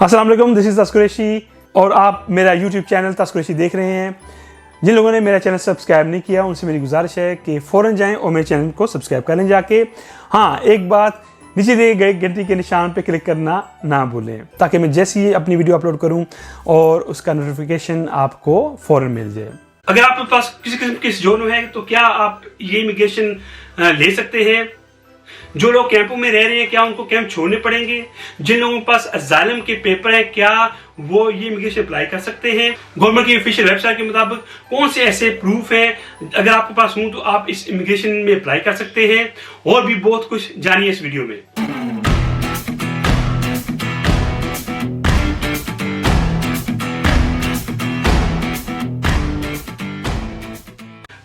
अस्सलाम वालेकुम, this is तस्कुरैशी और आप मेरा YouTube चैनल तस्कुरैशी देख रहे हैं। जिन लोगों ने मेरा चैनल सब्सक्राइब नहीं किया उनसे मेरी गुजारिश है कि फ़ौरन जाएं और मेरे चैनल को सब्सक्राइब करें जाके। हाँ, एक बात, नीचे दिए गए घंटी के निशान पे क्लिक करना ना भूलें ताकि मैं जैसे ही अपनी वीडियो अपलोड करूं और उसका नोटिफिकेशन आपको फ़ौरन मिल जाए। अगर आपके पास किसी किस्म की जोन है तो क्या आप ये इमिग्रेशन ले सकते हैं? जो लोग कैंपों में रह रहे हैं क्या उनको कैंप छोड़ने पड़ेंगे? जिन लोगों के पास अजाइलम के पेपर है क्या वो ये इमिग्रेशन अप्लाई कर सकते हैं? गवर्नमेंट की ऑफिशियल वेबसाइट के मुताबिक कौन से ऐसे प्रूफ है अगर आपके पास हो तो आप इस इमिग्रेशन में अप्लाई कर सकते हैं? और भी बहुत कुछ जानिए इस वीडियो में।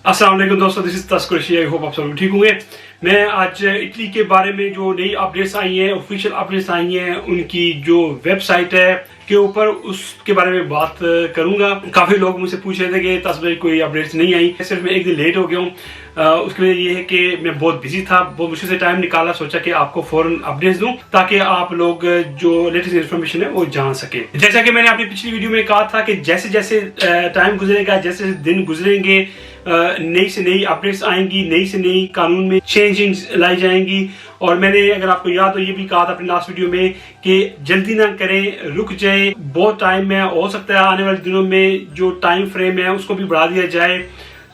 अस्सलाम वालेकुम दोस्तों, दिस इज तस्कुरैशी। आई होप आप सब ठीक होंगे। मैं आज इटली के बारे में जो नई अपडेट्स आई हैं, ऑफिशियल अपडेट्स आई हैं, उनकी जो वेबसाइट है के ऊपर उसके बारे में बात करूंगा। काफी लोग मुझसे पूछ रहे थे कि तस्वीर कोई अपडेट्स नहीं आई, सिर्फ मैं एक दिन लेट हो गया हूँ। उसके लिए ये है कि मैं बहुत बिजी था, बहुत मुश्किल से टाइम निकाला, सोचा कि आपको फौरन अपडेट्स दूं ताकि आप लोग जो लेटेस्ट इन्फॉर्मेशन है वो जान सके। जैसा कि मैंने अपनी पिछली वीडियो में कहा था कि जैसे जैसे टाइम गुजरेगा, जैसे दिन गुजरेंगे, नई से नई अपडेट्स आएंगी, नई से नई कानून में चेंजिंग्स लाई जाएंगी। और मैंने अगर आपको याद हो ये भी कहा था अपनी लास्ट वीडियो में कि जल्दी ना करें, रुक जाए, बहुत टाइम है, हो सकता है आने वाले दिनों में जो टाइम फ्रेम है उसको भी बढ़ा दिया जाए,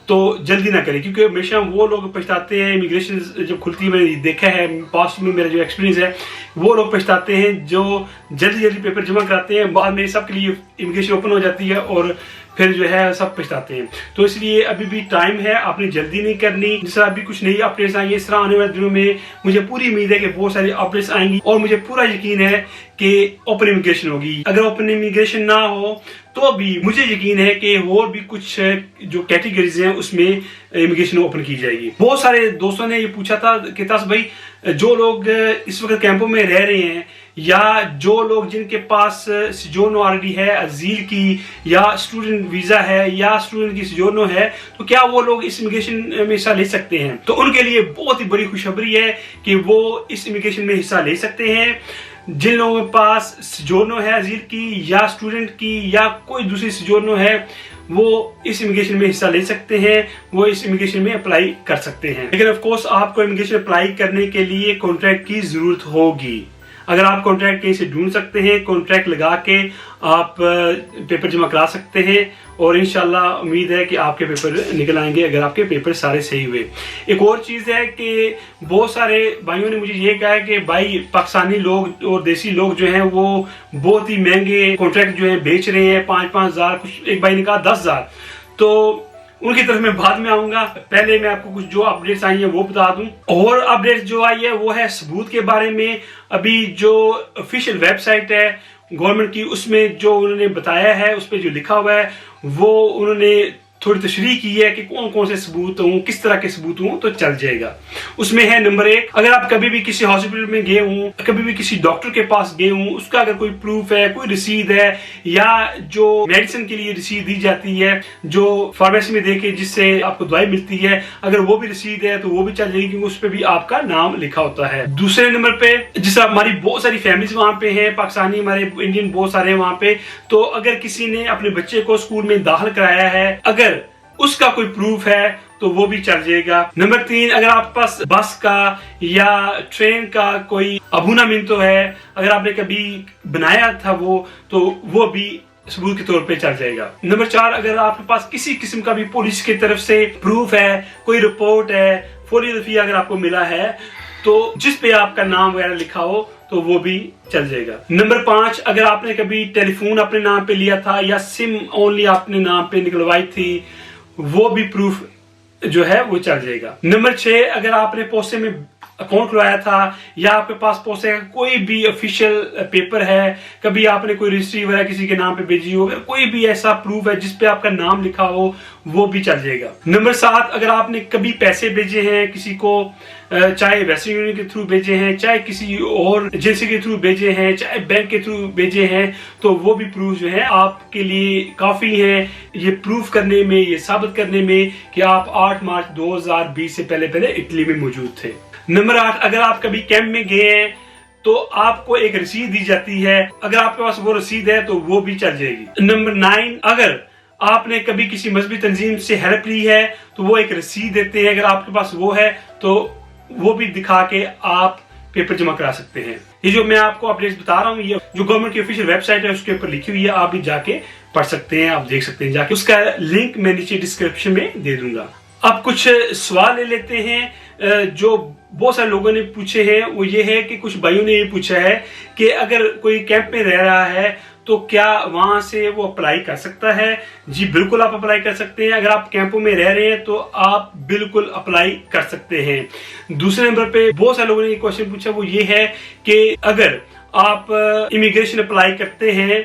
तो जल्दी ना करें। क्योंकि हमेशा वो लोग पछताते हैं, इमिग्रेशन जब खुलती है, मैंने देखा है पास्ट में, मेरा जो एक्सपीरियंस है, वो लोग पछताते हैं जो जल्दी जल्दी पेपर जमा कराते हैं, बाद में सबके लिए इमिग्रेशन ओपन हो जाती है और फिर जो है सब पछताते हैं। तो इसलिए अभी भी टाइम है, आपने जल्दी नहीं करनी। जिस तरह अभी कुछ नई अपडेट्स आई है, इस तरह आने वाले दिनों में मुझे पूरी उम्मीद है कि बहुत सारी अपडेट्स आएंगी और मुझे पूरा यकीन है कि ओपन इमिग्रेशन होगी। अगर ओपन इमिग्रेशन ना हो तो भी मुझे यकीन है कि और भी कुछ जो कैटेगरीज हैं उसमें इमिग्रेशन ओपन की जाएगी। बहुत सारे दोस्तों ने ये पूछा था कि तास भाई, जो लोग इस वक्त कैंपों में रह रहे हैं या जो लोग जिनके पास सिजोर्नो ऑलरेडी है, अजील की या स्टूडेंट वीजा है या स्टूडेंट की सिजोर्नो है, तो क्या वो लोग इस इमिग्रेशन में हिस्सा ले सकते हैं? तो उनके लिए बहुत ही बड़ी खुशखबरी है कि वो इस इमिग्रेशन में हिस्सा ले सकते हैं। जिन लोगों के पास सिजोर्नो है अजील की या स्टूडेंट की या कोई दूसरी सिजोर्नो है, वो इस इमिग्रेशन में हिस्सा ले सकते हैं, वो इस इमिग्रेशन में अप्लाई कर सकते हैं। लेकिन ऑफ कोर्स आपको इमिग्रेशन अप्लाई करने के लिए कॉन्ट्रैक्ट की जरूरत होगी। अगर आप कॉन्ट्रैक्ट कहीं से ढूंढ सकते हैं, कॉन्ट्रैक्ट लगा के आप पेपर जमा करा सकते हैं और इंशाल्लाह उम्मीद है कि आपके पेपर निकल आएंगे अगर आपके पेपर सारे सही हुए। एक और चीज़ है कि बहुत सारे भाइयों ने मुझे ये कहा है कि भाई पाकिस्तानी लोग और देसी लोग जो हैं वो बहुत ही महंगे कॉन्ट्रैक्ट जो है बेच रहे हैं, 5-5 हज़ार, कुछ एक भाई ने कहा 10,000। तो उनकी तरफ मैं बाद में आऊंगा, पहले मैं आपको कुछ जो अपडेट्स आई है वो बता दूं। और अपडेट्स जो आई है वो है सबूत के बारे में। अभी जो ऑफिशियल वेबसाइट है गवर्नमेंट की, उसमें जो उन्होंने बताया है, उस पर जो लिखा हुआ है वो उन्होंने थोड़ी तशरीह की है कि कौन कौन से सबूत हों, किस तरह के सबूत हों, तो चल जाएगा। उसमें है नंबर 1, अगर आप कभी भी किसी हॉस्पिटल में गए हों, कभी भी किसी डॉक्टर के पास गए हों, उसका अगर कोई प्रूफ है, कोई रसीद है, या जो मेडिसिन के लिए रसीद दी जाती है जो फार्मेसी में देके जिससे आपको दवाई मिलती है, अगर वो भी रसीद है तो वो भी चल जाएगी क्योंकि उस पर भी आपका नाम लिखा होता है। दूसरे नंबर पे, जिस हमारी बहुत सारी फैमिलीज वहां पे है, पाकिस्तानी, हमारे इंडियन बहुत सारे हैं वहां पे, तो अगर किसी ने अपने बच्चे को स्कूल में दाखिल कराया है, अगर उसका कोई प्रूफ है तो वो भी चल जाएगा। नंबर 3, अगर आपके पास बस का या ट्रेन का कोई अबूना मिंतो है, अगर आपने कभी बनाया था तो वो भी सबूत के तौर पे चल जाएगा। नंबर 4, अगर आपके पास किसी किस्म का भी पुलिस की तरफ से प्रूफ है, कोई रिपोर्ट है, फौरी रफिया अगर आपको मिला है तो जिस पे आपका नाम वगैरह लिखा हो तो वो भी चल जाएगा। नंबर 5, अगर आपने कभी टेलीफोन अपने नाम पे लिया था या सिम ओनली अपने नाम पे निकलवाई थी, वो भी प्रूफ जो है वो चल जाएगा। नंबर 6, अगर आपने पोस्टे में अकाउंट खुलवाया था या आपके पास पोस्टे का कोई भी ऑफिशियल पेपर है, कभी आपने कोई रजिस्ट्री वगैरह किसी के नाम पे भेजी हो, अगर कोई भी ऐसा प्रूफ है जिसपे आपका नाम लिखा हो, वो भी चल जाएगा। नंबर 7, अगर आपने कभी पैसे भेजे हैं किसी को, चाहे वेस्टर्न यूनियन के थ्रू भेजे हैं, चाहे किसी और एजेंसी के थ्रू भेजे हैं, चाहे बैंक के थ्रू भेजे हैं, तो वो भी प्रूफ जो है आपके लिए काफी है ये प्रूफ करने में, ये साबित करने में कि आप 8 मार्च 2020 से पहले इटली में मौजूद थे। नंबर 8, अगर आप कभी कैंप में गए हैं तो आपको एक रसीद दी जाती है। अगर आपके पास वो रसीद है तो वो भी चल जाएगी। नंबर 9, अगर आपने कभी किसी मजहबी तंजीम से हेल्प ली है तो वो एक रसीद देते हैं, अगर आपके पास वो है तो वो भी दिखा के आप पेपर जमा करा सकते हैं। ये जो मैं आपको अपडेट्स बता रहा हूँ, ये जो गवर्नमेंट की ऑफिशियल वेबसाइट है उसके ऊपर लिखी हुई है, आप भी जाके पढ़ सकते हैं, आप देख सकते हैं जाके। उसका लिंक मैं नीचे डिस्क्रिप्शन में दे दूंगा। अब कुछ सवाल ले लेते हैं जो बहुत सारे लोगों ने पूछे हैं। वो ये है कि कुछ भाइयों ने ये पूछा है कि अगर कोई कैंप में रह रहा है तो क्या वहां से वो अप्लाई कर सकता है? जी बिल्कुल, आप अप्लाई कर सकते हैं। अगर आप कैंपों में रह रहे हैं तो आप बिल्कुल अप्लाई कर सकते हैं। दूसरे नंबर पे बहुत सारे लोगों ने ये क्वेश्चन पूछा, वो ये है कि अगर आप इमिग्रेशन अप्लाई करते हैं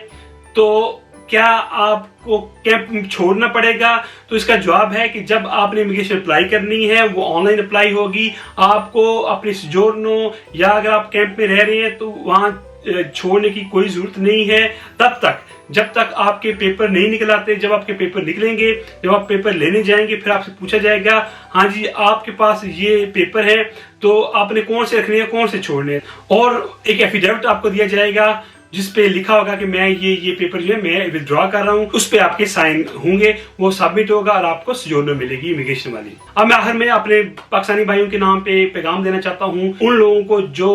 तो क्या आपको कैंप छोड़ना पड़ेगा? तो इसका जवाब है कि जब आपने इमिग्रेशन अप्लाई करनी है वो ऑनलाइन अप्लाई होगी। आपको अपने सोजोर्नो या अगर आप कैंप में रह रहे हैं तो वहां छोड़ने की कोई जरूरत नहीं है तब तक जब तक आपके पेपर नहीं निकल आते। जब आपके पेपर निकलेंगे, जब आप पेपर लेने जाएंगे, फिर आपसे पूछा जाएगा हाँ जी आपके पास ये पेपर है तो आपने कौन से रखने हैं, कौन से छोड़ने हैं, और एक एफिडेविट आपको दिया जाएगा जिसपे लिखा होगा कि मैं ये पेपर जो है मैं विथड्रॉ कर रहा हूँ। उस पे आपके साइन होंगे, वो सबमिट होगा और आपको सोजोर्नो मिलेगी इमिग्रेशन वाली। अब मैं आखिर में अपने पाकिस्तानी भाइयों के नाम पे पैगाम देना चाहता हूँ उन लोगों को जो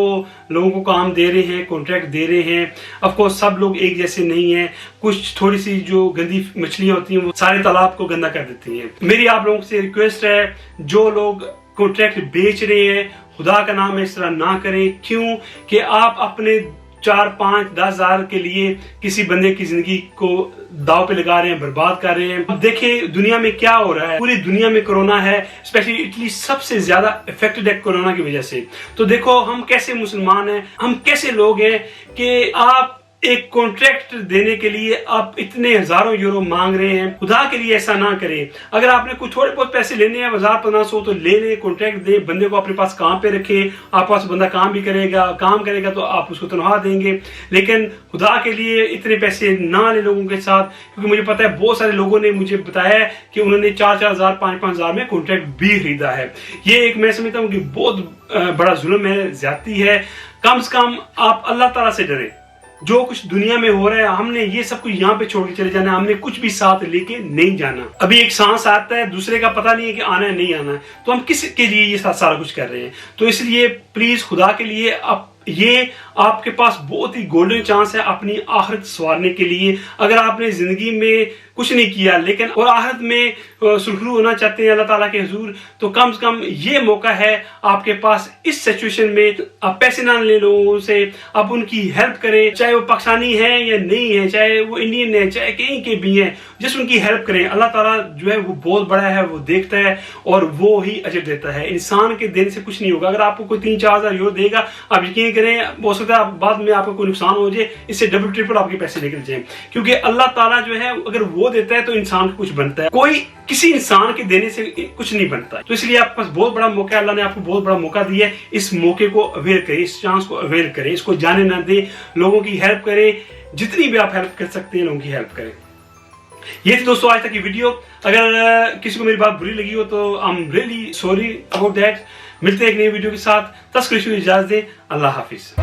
लोगों को काम दे रहे हैं, कॉन्ट्रैक्ट दे रहे हैं। ऑफकोर्स सब लोग एक जैसे नहीं है, कुछ थोड़ी सी जो गंदी मछलियां होती हैं वो सारे तालाब को गंदा कर देती हैं। मेरी आप लोगों से रिक्वेस्ट है, जो लोग कॉन्ट्रैक्ट बेच रहे हैं खुदा का नाम है इस तरह ना करें। क्यों कि आप अपने 4, 5, 10 हजार के लिए किसी बंदे की जिंदगी को दाव पे लगा रहे हैं, बर्बाद कर रहे हैं। अब देखिए दुनिया में क्या हो रहा है, पूरी दुनिया में कोरोना है, स्पेशली इटली सबसे ज्यादा इफेक्टेड है कोरोना की वजह से। तो देखो हम कैसे मुसलमान हैं, हम कैसे लोग हैं कि आप एक कॉन्ट्रैक्ट देने के लिए आप इतने हजारों यूरो मांग रहे हैं। खुदा के लिए ऐसा ना करें। अगर आपने कुछ थोड़े बहुत पैसे लेने हैं 1000-1500 तो ले ले, कॉन्ट्रैक्ट दे, बंदे को अपने पास काम पे रखें। आपके पास बंदा काम करेगा तो आप उसको तनख्वाह देंगे। लेकिन खुदा के लिए इतने पैसे ना ले लोगों के साथ, क्योंकि मुझे पता है बहुत सारे लोगों ने मुझे बताया कि उन्होंने 4-4 हजार 5-5 हजार में कॉन्ट्रैक्ट भी खरीदा है। ये एक मैं समझता हूँ कि बहुत बड़ा जुल्म है, ज्यादती है। कम से कम आप अल्लाह ताला से डरें। जो कुछ दुनिया में हो रहा है हमने ये सब कुछ यहाँ पे छोड़ के चले जाना है, हमने कुछ भी साथ लेके नहीं जाना। अभी एक सांस आता है, दूसरे का पता नहीं है कि आना है नहीं आना है, तो हम किस के लिए ये सारा कुछ कर रहे हैं? तो इसलिए प्लीज खुदा के लिए आप ये आपके पास बहुत ही गोल्डन चांस है अपनी आखिरत संवारने के लिए। अगर आपने जिंदगी में कुछ नहीं किया लेकिन और आखिरत में सुरखरू होना चाहते हैं अल्लाह ताला के हुजूर, तो कम से कम ये मौका है आपके पास। इस सिचुएशन में आप पैसे ना ले लोगों से, आप उनकी हेल्प करें, चाहे वो पाकिस्तानी है या नहीं है, चाहे वो इंडियन है, चाहे कहीं के भी हैं, जिस उनकी हेल्प करें। अल्लाह ताला जो है वो बहुत बड़ा है, वो देखता है और वो ही अजर देता है। इंसान के देने से कुछ नहीं होगा। अगर आपको कोई 3-4 हजार यूरो देगा, आप यकीन करें हो सकता है बाद में आपको कोई नुकसान हो जाए, इससे डबल ट्रिपल आपके पैसे निकल जाए। क्योंकि अल्लाह ताला जो है अगर वो देता है तो इंसान को कुछ बनता है, कोई किसी इंसान के देने से कुछ नहीं बनता है। तो इसलिए आपके पास बहुत बड़ा मौका है, अल्लाह ने आपको बहुत बड़ा मौका दिया है। इस मौके को अवेल करें, इस चांस को अवेल करें, इसको जाने ना दें, लोगों की हेल्प करें, जितनी भी आप हेल्प कर सकते हैं लोगों की हेल्प करें। ये थी दोस्तों आज तक की वीडियो। अगर किसी को मेरी बात बुरी लगी हो तो I am really sorry about that. मिलते हैं एक नई वीडियो के साथ, तब तक के लिए इजाजत दें। अल्लाह हाफिज।